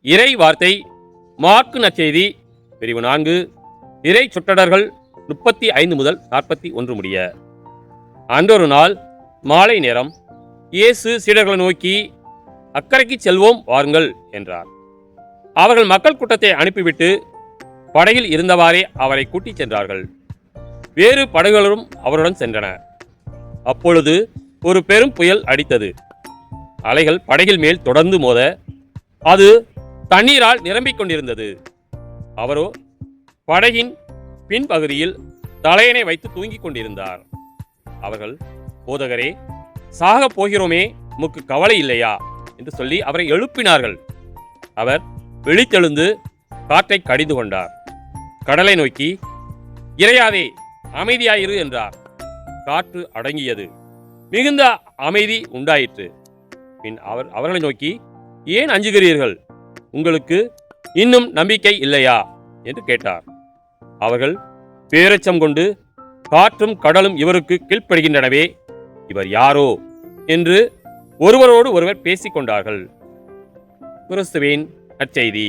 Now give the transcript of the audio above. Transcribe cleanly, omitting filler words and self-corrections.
இறை வார்த்தை மாற்கு நற்செய்தி பிரிவு 4 இறை சொற்றொடர்கள் 35 முதல் 41 முடிய. அன்றொரு நாள் மாலை நேரம் இயேசு சீடர்களை நோக்கி, அக்கரைக்கு செல்வோம் வாருங்கள் என்றார். அவர்கள் மக்கள் கூட்டத்தை அனுப்பிவிட்டு படகில் இருந்தவாறே அவரை கூட்டிச் சென்றார்கள். வேறு படகுகளும் அவருடன் சென்றன. அப்பொழுது ஒரு பெரும் புயல் அடித்தது. அலைகள் படகில் மேல் தொடர்ந்து மோத அது தண்ணீரால் நிரம்பிக் கொண்டிருந்தது. அவரோ படகின் பின்பகுதியில் தலையணை வைத்து தூங்கிக் கொண்டிருந்தார். அவர்கள், போதகரே, சாகப் போகிறோமே, உமக்கு கவலை இல்லையா என்று சொல்லி அவரை எழுப்பினார்கள். அவர் விழித்தெழுந்து காற்றை கடிந்து கொண்டார். கடலை நோக்கி, இறையாதே, அமைதியாயிரு என்றார். காற்று அடங்கியது. மிகுந்த அமைதி உண்டாயிற்று. பின் அவர் அவர்களை நோக்கி, ஏன் அஞ்சுகிறீர்கள்? உங்களுக்கு இன்னும் நம்பிக்கை இல்லையா என்று கேட்டார். அவர்கள் பேரச்சம் கொண்டு, காற்றும் கடலும் இவருக்கு கீழ்ப்படுகின்றனவே, இவர் யாரோ என்று ஒருவரோடு ஒருவர் பேசிக் கொண்டார்கள். கிறிஸ்துவின் நற்செய்தி.